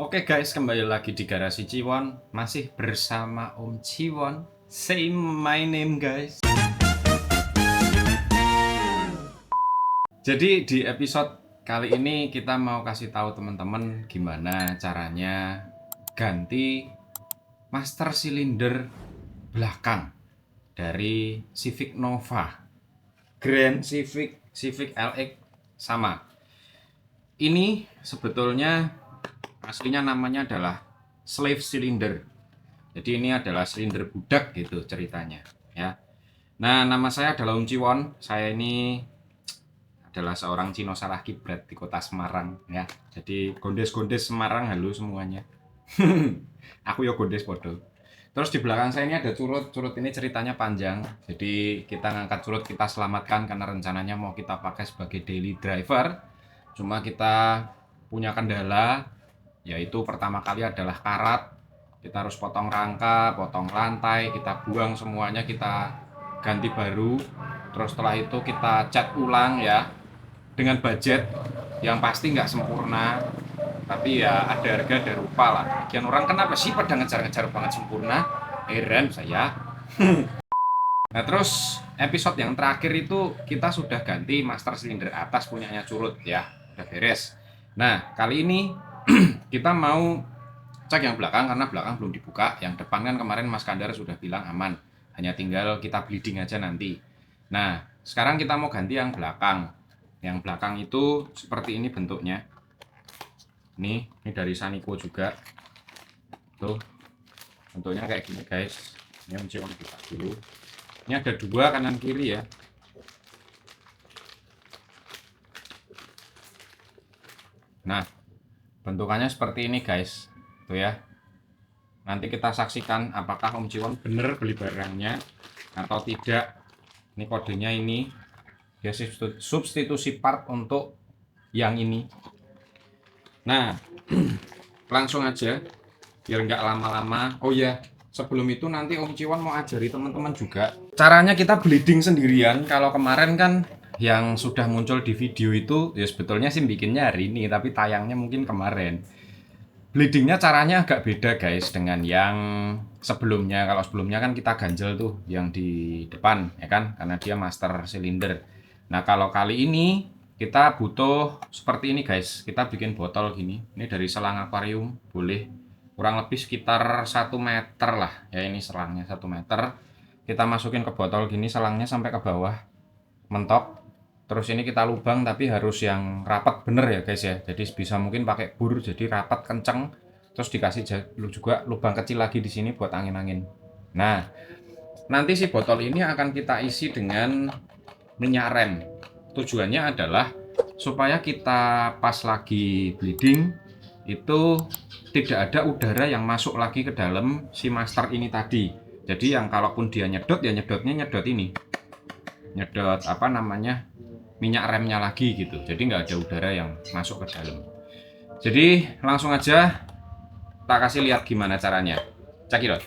Oke guys, kembali lagi di Garasi Ciwon. Masih bersama Om Ciwon. Say my name guys. Jadi di episode kali ini kita mau kasih tahu teman-teman gimana caranya ganti master silinder belakang dari Civic Nova, Grand Civic, Civic LX sama. Ini sebetulnya aslinya namanya adalah slave cylinder. Jadi ini adalah silinder budak gitu ceritanya ya. Nah, nama saya adalah Om Ciwon. Saya ini adalah seorang Cino salah kiblat di kota Semarang ya. Jadi gondes-gondes Semarang, halo semuanya. Aku ya gondes podo. Terus di belakang saya ini ada curut. Curut ini ceritanya panjang. Jadi kita ngangkat curut, kita selamatkan karena rencananya mau kita pakai sebagai daily driver. Cuma kita punya kendala, yaitu pertama kali adalah karat. Kita harus potong rangka, potong lantai, kita buang semuanya, kita ganti baru. Terus setelah itu kita cat ulang ya, dengan budget yang pasti nggak sempurna, tapi ya ada harga ada rupa lah. Bagian orang kenapa sih pada ngejar-ngejar banget sempurna, heran saya. Nah terus episode yang terakhir itu kita sudah ganti master silinder atas punyanya curut ya, udah beres. Nah kali ini kita mau cek yang belakang karena belakang belum dibuka. Yang depan kan kemarin Mas Kandar sudah bilang aman, hanya tinggal kita bleeding aja nanti. Nah sekarang kita mau ganti yang belakang. Yang belakang itu seperti ini bentuknya. Ini dari Saniko juga. Tuh bentuknya kayak gini guys. Ini mencoba buka dulu. Ini ada dua kanan kiri ya. Nah bentukannya seperti ini guys, tuh ya. Nanti kita saksikan apakah Om Ciwon bener beli barangnya atau tidak. Ini kodenya ini, ya substitusi part untuk yang ini. Nah langsung aja biar nggak lama-lama. Oh ya, sebelum itu nanti Om Ciwon mau ajari teman-teman juga caranya kita bleeding sendirian. Kalau kemarin kan yang sudah muncul di video itu ya sebetulnya sih bikinnya hari ini, tapi tayangnya mungkin kemarin. Bleedingnya caranya agak beda guys dengan yang sebelumnya. Kalau sebelumnya kan kita ganjel tuh yang di depan ya kan, karena dia master silinder. Nah kalau kali ini kita butuh seperti ini guys. Kita bikin botol gini. Ini dari selang akuarium, boleh kurang lebih sekitar 1 meter lah ya. Ini selangnya 1 meter. Kita masukin ke botol gini, selangnya sampai ke bawah mentok. Terus ini kita lubang, tapi harus yang rapat bener ya guys ya. Jadi bisa mungkin pakai bur, jadi rapat kenceng. Terus dikasih juga lubang kecil lagi di sini buat angin-angin. Nah, nanti si botol ini akan kita isi dengan minyak rem. Tujuannya adalah supaya kita pas lagi bleeding itu tidak ada udara yang masuk lagi ke dalam si master ini tadi. Jadi yang kalaupun dia nyedot ya nyedot ini. Nyedot apa namanya? Minyak remnya lagi gitu. Jadi nggak ada udara yang masuk ke dalam. Jadi langsung aja tak kasih lihat gimana caranya. Cekidot.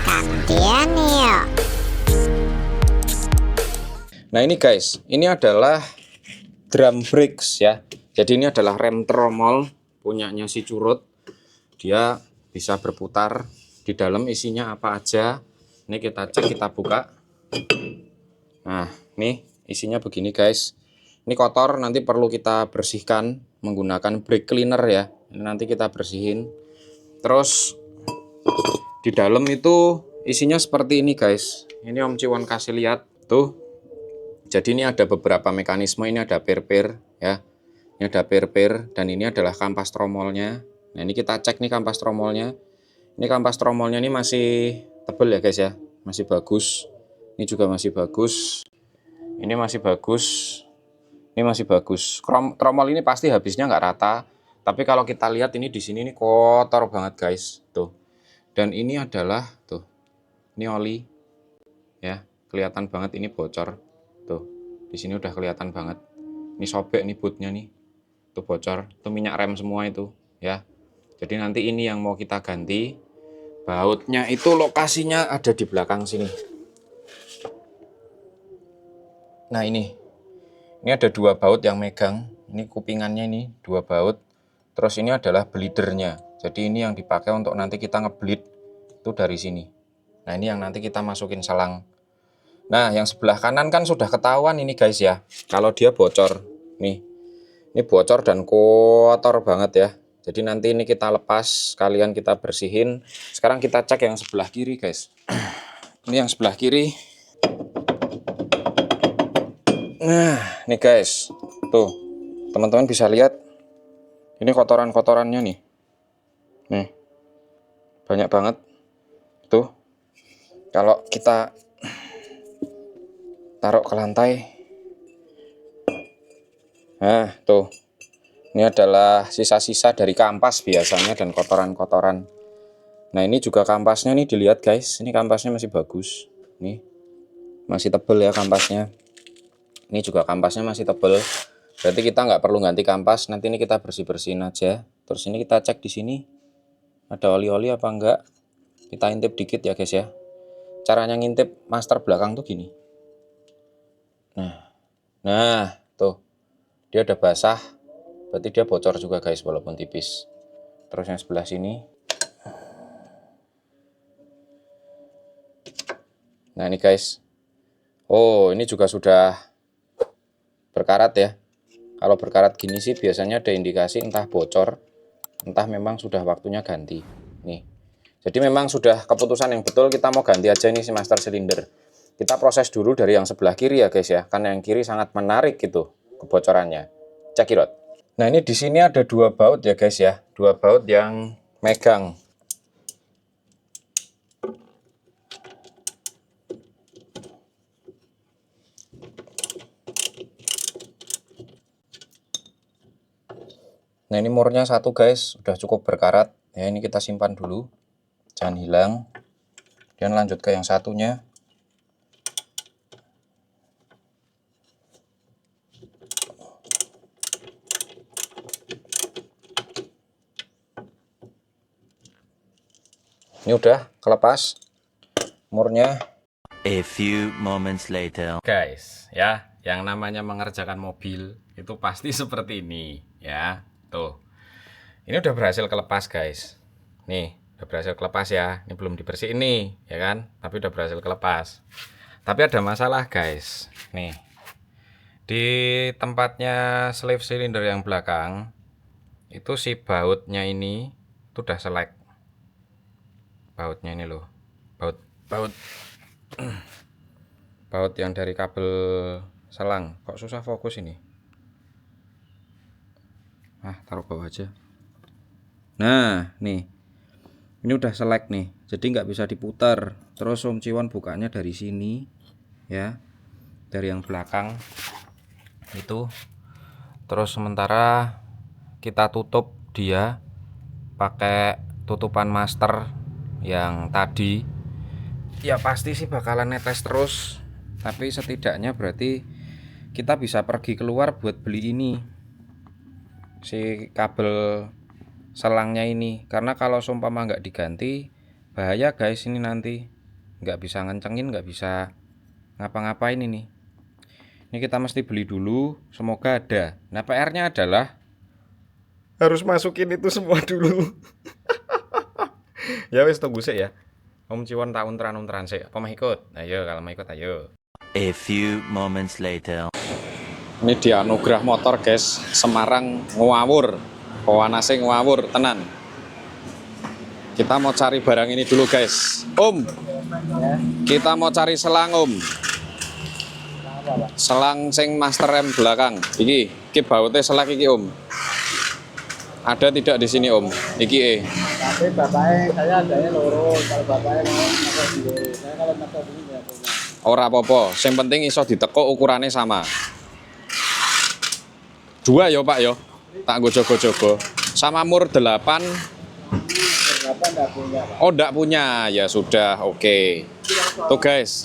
Gantian yuk. Nah ini guys, ini adalah drum brakes ya. Jadi ini adalah rem tromol punyanya si curut. Dia bisa berputar. Di dalam isinya apa aja. Ini kita cek, kita buka. Nah nih isinya begini guys. Ini kotor, nanti perlu kita bersihkan menggunakan brake cleaner ya. Ini nanti kita bersihin. Terus di dalam itu isinya seperti ini guys. Ini Om Ciwon kasih lihat tuh. Jadi ini ada beberapa mekanisme. Ini ada per-per ya. Ini ada per-per dan ini adalah kampas tromolnya. Nah ini kita cek nih kampas tromolnya. Ini kampas tromolnya ini masih tebal ya guys ya. Masih bagus. Ini juga masih bagus. Ini masih bagus. Ini masih bagus. Tromol ini pasti habisnya nggak rata. Tapi kalau kita lihat ini di sini ini kotor banget guys. Tuh. Dan ini adalah tuh. Ini oli. Ya, kelihatan banget ini bocor. Tuh. Di sini udah kelihatan banget. Ini sobek nih bootnya nih. Tuh bocor. Itu minyak rem semua itu, ya. Jadi nanti ini yang mau kita ganti. Bautnya itu lokasinya ada di belakang sini. Nah ini Ini ada 2 baut yang megang. Ini kupingannya ini 2 baut. Terus ini adalah bleedernya. Jadi ini yang dipakai untuk nanti kita ngebleed itu dari sini. Nah ini yang nanti kita masukin selang. Nah yang sebelah kanan kan sudah ketahuan ini guys ya. Kalau dia bocor. Nih. Ini bocor dan kotor banget ya. Jadi nanti ini kita lepas, sekalian kita bersihin. Sekarang kita cek yang sebelah kiri guys. Ini yang sebelah kiri. Nah, nih guys. Tuh, teman-teman bisa lihat. Ini kotoran-kotorannya nih. Nih. Banyak banget. Tuh. Kalau kita taruh ke lantai. Nah, tuh. Ini adalah sisa-sisa dari kampas biasanya dan kotoran-kotoran. Nah, ini juga kampasnya nih dilihat guys. Ini kampasnya masih bagus. Nih. Masih tebel ya kampasnya. Ini juga kampasnya masih tebel. Berarti kita nggak perlu ganti kampas. Nanti ini kita bersih-bersihin aja. Terus ini kita cek di sini. Ada oli-oli apa enggak. Kita intip dikit ya guys ya. Caranya ngintip master belakang tuh gini. Nah, tuh. Dia udah basah. Berarti dia bocor juga guys walaupun tipis. Terus yang sebelah sini. Nah, ini guys. Oh, ini juga sudah berkarat ya. Kalau berkarat gini sih biasanya ada indikasi entah bocor, entah memang sudah waktunya ganti. Nih. Jadi memang sudah keputusan yang betul, kita mau ganti aja nih si master silinder. Kita proses dulu dari yang sebelah kiri ya guys ya, karena yang kiri sangat menarik gitu kebocorannya. Cekirot. Nah, ini di sini ada 2 baut ya guys ya, 2 baut yang megang. Nah, ini murnya 1 guys, udah cukup berkarat. Ya, ini kita simpan dulu. Jangan hilang. Dan lanjut ke yang satunya. Ini udah kelepas murnya. A few moments later. Guys, ya, yang namanya mengerjakan mobil itu pasti seperti ini, ya. Tuh. Ini udah berhasil kelepas, guys. Nih, udah berhasil kelepas ya. Ini belum dibersihin nih, ya kan? Tapi udah berhasil kelepas. Tapi ada masalah, guys. Nih. Di tempatnya sleeve cylinder yang belakang, itu si bautnya ini itu udah selek. Bautnya ini loh. Baut baut yang dari kabel selang. Kok susah fokus ini? Taruh bawah aja. Nah, nih. Ini udah selek nih. Jadi nggak bisa diputar. Terus Om Ciwon bukanya dari sini, ya. Dari yang belakang. Itu. Terus sementara kita tutup dia pakai tutupan master yang tadi. Ya pasti sih bakalan netes terus. Tapi setidaknya berarti kita bisa pergi keluar buat beli ini. Si kabel selangnya ini, karena kalau seumpama nggak diganti bahaya guys, ini nanti nggak bisa ngencengin, nggak bisa ngapa-ngapain ini kita mesti beli dulu, semoga ada. Nah, PR-nya adalah harus masukin itu semua dulu. Ya wes, tunggu sih ya, Om Ciwon tak untran sih. Apa mau ikut? Ayo, kalau mau ikut ayo. A few moments later. Ini dia anugerah motor guys, Semarang ngawur, Pawanase ngawur tenan. Kita mau cari barang ini dulu guys. Om, kita mau cari selang Om. Selang sing master rem belakang. Iki bautnya selak iki Om. Ada tidak di sini Om? Iki Tapi bapaknya saya adanya lurus, kalau bapaknya mau motor sendiri. Saya kalau motor ini nggak punya. ora apa-apa, yang penting iso ditekuk ukurannya sama. 2 ya Pak ya. Tak nggo jogo-jogo. Sama mur 8. Berapa nggak punya, Pak? Oh, enggak punya. Ya sudah, oke. Tuh guys.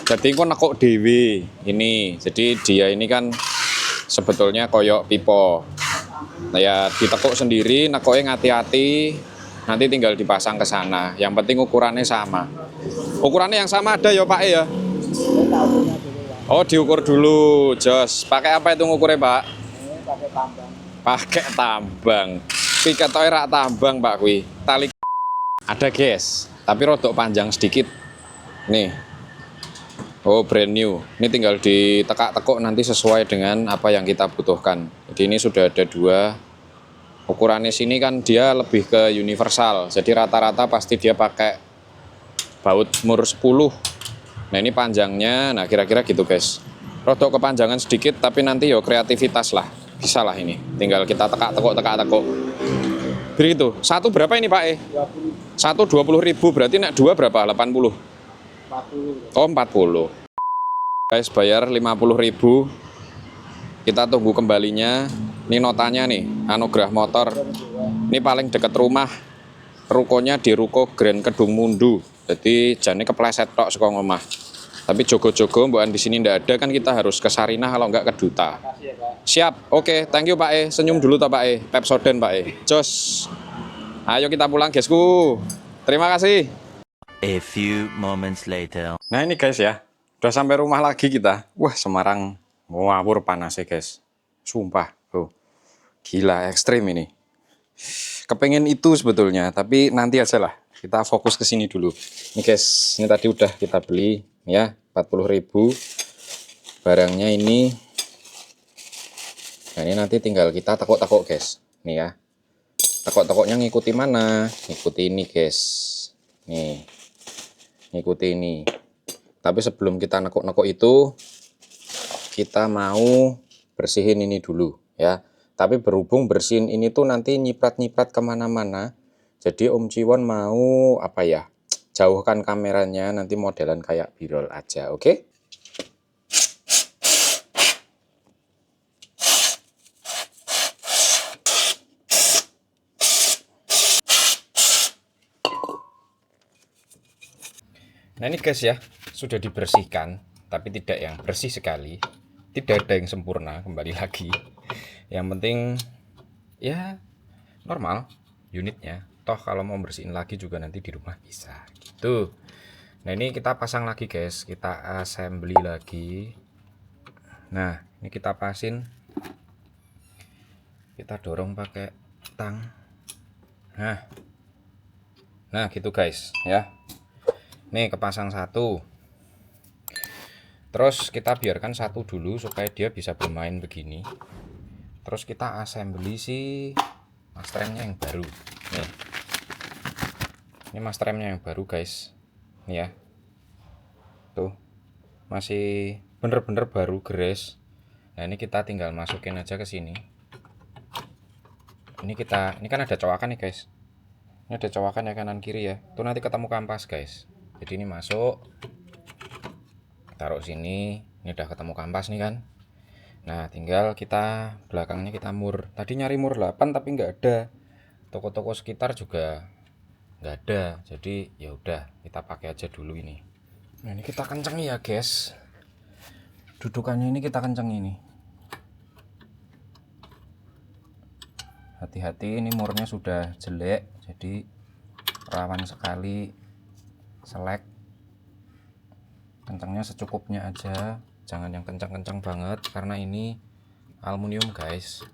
Jadi kok nekuk dewe ini. Jadi dia ini kan sebetulnya koyok pipo. Nah ya ditekuk sendiri, nekuknya hati-hati. Nanti tinggal dipasang ke sana. Yang penting ukurannya sama. Ukurannya yang sama ada ya Pak ya. Saya tahu punya dulu, Pak. Oh, diukur dulu, Jos. Pakai apa itu ngukurnya, Pak? Ini pakai tambang. Pakai tambang. Piket rak tambang, Pak kuwi. Tali ada, guys. Tapi rodok panjang sedikit. Nih. Oh, brand new. Ini tinggal ditekak-tekuk nanti sesuai dengan apa yang kita butuhkan. Jadi ini sudah ada 2. Ukurannya sini kan dia lebih ke universal. Jadi rata-rata pasti dia pakai baut mur 10. Nah ini panjangnya, nah kira-kira gitu guys. Rodok kepanjangan sedikit, tapi nanti yo kreativitas lah. Bisa lah ini, tinggal kita tekak-tekuk. Begitu, satu berapa ini Pak 20, Satu 20.000, berarti nak 2 berapa? 80? 40. Oh 40. Guys bayar 50.000. Kita tunggu kembalinya. Ini notanya nih, Anugerah Motor. Ini paling dekat rumah. Rukonya di Ruko Grand Kedung Mundu. Jadi jane kepleset tok saka omah. Tapi jogo-jogo mbokan di sini ndak ada kan kita harus ke Sarinah kalau enggak ke Duta. Makasih ya, Pak. Siap. Oke, thank you Pak E. Senyum dulu toh Pak E. Pepsodent Pak E. Jos. Ayo kita pulang, guysku. Terima kasih. A few moments later. Nah, ini guys ya. Udah sampai rumah lagi kita. Wah, Semarang ngawur panasnya, guys. Sumpah. Tuh. Gila, ekstrim ini. Kepengen itu sebetulnya, tapi nanti aja lah. Kita fokus ke sini dulu. Ini guys, ini tadi udah kita beli ya, 40.000. Barangnya ini. Nah, ini nanti tinggal kita tekuk-tekuk, guys. Nih ya. Tekuk-tekuknya ngikuti mana? Ngikuti ini, guys. Nih. Ngikuti ini. Tapi sebelum kita nekuk-nekuk itu, kita mau bersihin ini dulu ya. Tapi berhubung bersihin ini tuh nanti nyiprat-nyiprat kemana-mana. Jadi Om Ciwon mau apa ya? Jauhkan kameranya, nanti modelan kayak birol aja, oke? Nah ini guys ya, sudah dibersihkan, tapi tidak yang bersih sekali. Tidak ada yang sempurna, kembali lagi. Yang penting ya normal unitnya. Toh kalau mau bersihin lagi juga nanti di rumah bisa gitu. Nah ini kita pasang lagi guys, kita assembly lagi. Nah ini kita pasin, kita dorong pakai tang. Nah gitu guys ya. Nih kepasang satu. Terus kita biarkan satu dulu supaya dia bisa bermain begini. Terus kita assembly si mas remnya yang baru. Nih. Ini mas remnya yang baru guys. Nih ya. Tuh. Masih bener-bener baru gres. Nah, ini kita tinggal masukin aja ke sini. Ini kan ada cowakan nih guys. Ini ada cowakan ya kanan kiri ya. Tuh nanti ketemu kampas guys. Jadi ini masuk. Taruh sini. Ini udah ketemu kampas nih kan. Nah, tinggal kita belakangnya kita mur. Tadi nyari mur 8 tapi nggak ada. Toko-toko sekitar juga nggak ada. Jadi ya udah kita pakai aja dulu ini. Nah, ini kita kenceng ya, guys. Dudukannya ini kita kenceng ini. Hati-hati ini murnya sudah jelek, jadi rawan sekali selek. Kencangnya secukupnya aja. Jangan yang kencang-kencang banget karena ini aluminium guys,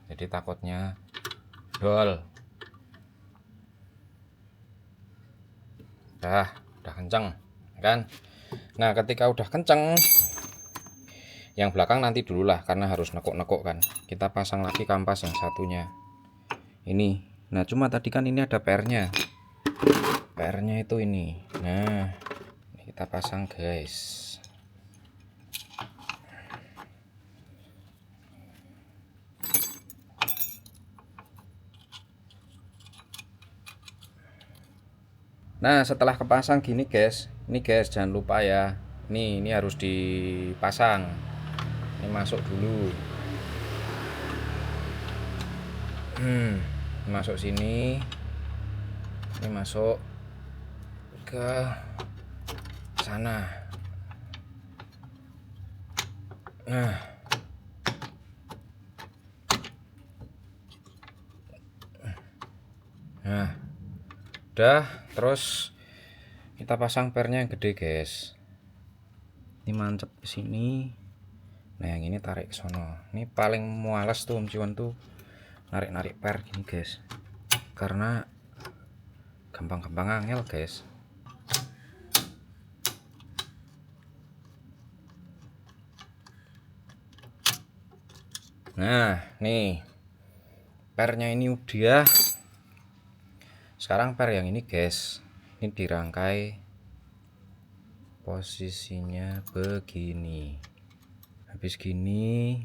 jadi takutnya dol. Udah kencang kan. Nah ketika udah kencang, yang belakang nanti dulu lah karena harus nekuk-nekuk kan. Kita pasang lagi kampas yang satunya ini. Nah cuma tadi kan ini ada PR-nya itu ini. Nah ini kita pasang guys. Nah setelah kepasang gini guys, ini guys jangan lupa ya, ini harus dipasang. Ini masuk dulu. Masuk sini. Ini masuk ke sana. Nah udah, terus kita pasang pernya yang gede guys. Ini mancep ke sini. Nah, yang ini tarik ke sono. Ini paling mualas tuh Om Ciwan tuh narik-narik per gini, guys. Karena gampang-gampang angel, guys. Nah, nih. Pernya ini udah. Sekarang per yang ini, guys. Ini dirangkai posisinya begini. Habis gini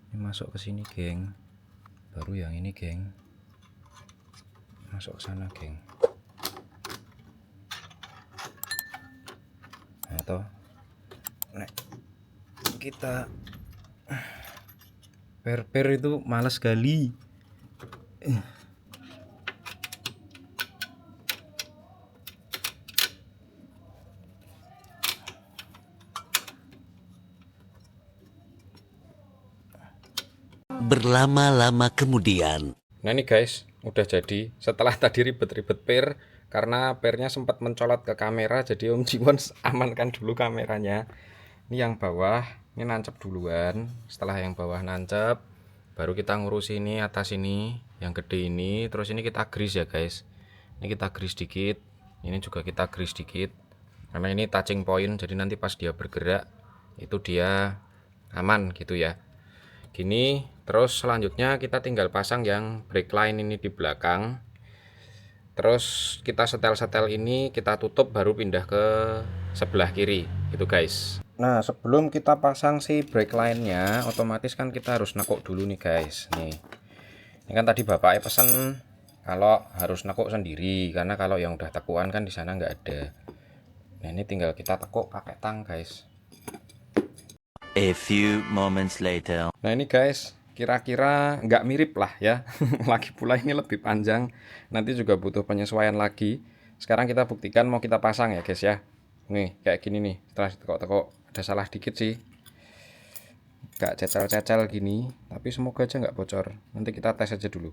ini masuk ke sini, geng. Baru yang ini, geng. Masuk ke sana, geng. Nah, toh. Nah, kita per itu males kali. Berlama-lama kemudian. Nah, ini guys, udah jadi. Setelah tadi ribet-ribet per, karena pernya sempat mencolot ke kamera, jadi Om Jiwon amankan dulu kameranya. Ini yang bawah, ini nancep duluan. Setelah yang bawah nancep, baru kita ngurus ini atas ini, yang gede ini. Terus ini kita grease ya guys. Ini kita grease dikit, ini juga kita grease dikit. Karena ini touching point, jadi nanti pas dia bergerak, itu dia aman gitu ya. Gini, terus selanjutnya kita tinggal pasang yang brake line ini di belakang. Terus kita setel-setel ini, kita tutup baru pindah ke sebelah kiri itu guys. Nah, sebelum kita pasang si brake line-nya, otomatis kan kita harus nekuk dulu nih guys. Nih, ini kan tadi bapaknya pesen kalau harus nekuk sendiri, karena kalau yang udah tekuan kan di sana nggak ada. Nah, ini tinggal kita tekuk pakai tang guys. A few moments later. Nah, ini guys, kira-kira nggak mirip lah ya. Lagi pula ini lebih panjang, nanti juga butuh penyesuaian lagi. Sekarang kita buktikan mau kita pasang ya guys ya. Nih kayak gini nih, setelah ditekuk-tekuk ada salah dikit sih, nggak cecel-cecel gini, tapi semoga aja nggak bocor. Nanti kita tes aja dulu.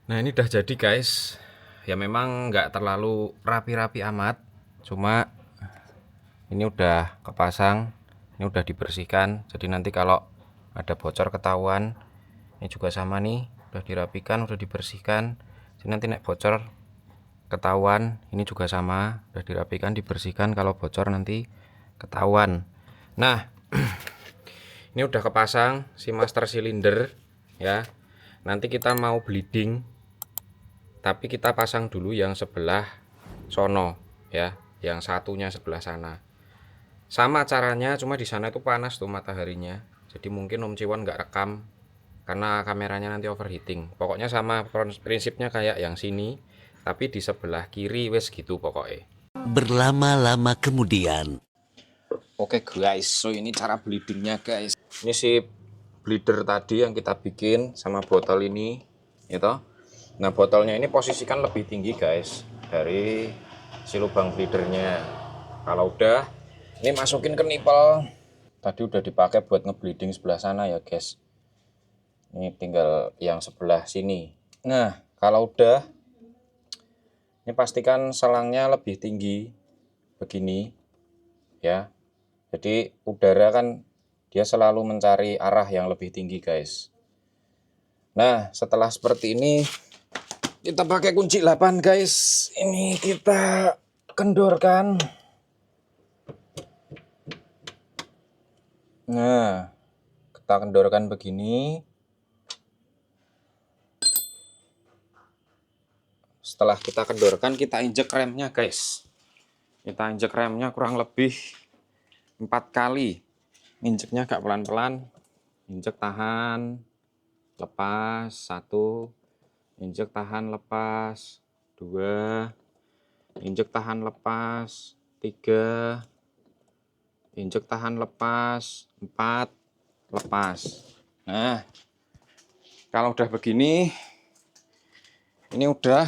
Nah, ini udah jadi guys. Ya memang nggak terlalu rapi-rapi amat, cuma ini udah kepasang, ini udah dibersihkan. Jadi nanti kalau ada bocor ketahuan. Ini juga sama nih, udah dirapikan, udah dibersihkan. Jadi nanti nek bocor ketahuan. Ini juga sama, udah dirapikan, dibersihkan. Kalau bocor nanti ketahuan. Nah, ini udah kepasang si master cylinder ya. Nanti kita mau bleeding, tapi kita pasang dulu yang sebelah sono ya, yang satunya sebelah sana. Sama caranya, cuma di sana itu panas tuh mataharinya. Jadi mungkin Om Ciwon nggak rekam karena kameranya nanti overheating. Pokoknya sama prinsipnya kayak yang sini, tapi di sebelah kiri wes gitu pokoknya. Berlama-lama kemudian. Oke guys, so ini cara bleedingnya guys. Ini si bleeder tadi yang kita bikin sama botol ini, gitu. Nah, botolnya ini posisikan lebih tinggi guys dari si lubang bleedernya. Kalau udah, ini masukin ke nipple. Tadi udah dipakai buat ngebleeding sebelah sana ya guys. Ini tinggal yang sebelah sini. Nah, kalau udah, ini pastikan selangnya lebih tinggi begini ya. Jadi udara kan dia selalu mencari arah yang lebih tinggi guys. Nah, setelah seperti ini kita pakai kunci 8 guys. Ini kita kendorkan. Nah, kita kendorkan begini. Setelah kita kendorkan, kita injek remnya guys. Kita injek remnya kurang lebih 4 kali. Injeknya agak pelan-pelan. Injek tahan. lepas, 1, injek tahan lepas, 2, injek tahan lepas, 3, injek tahan lepas, 4, lepas. Nah, kalau udah begini, ini udah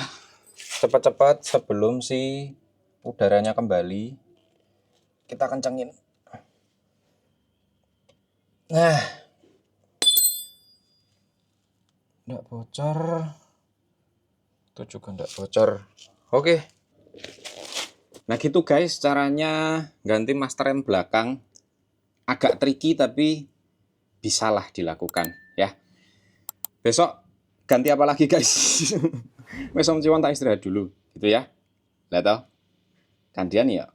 cepat-cepat sebelum si udaranya kembali, kita kencengin. Nah, nggak bocor, itu juga nggak bocor. Oke, nah gitu guys caranya ganti master rem belakang. Agak tricky tapi bisalah dilakukan ya. Besok ganti apa lagi guys? Wes Om Ciwon tak istirahat dulu gitu ya. Lah toh gantian ya.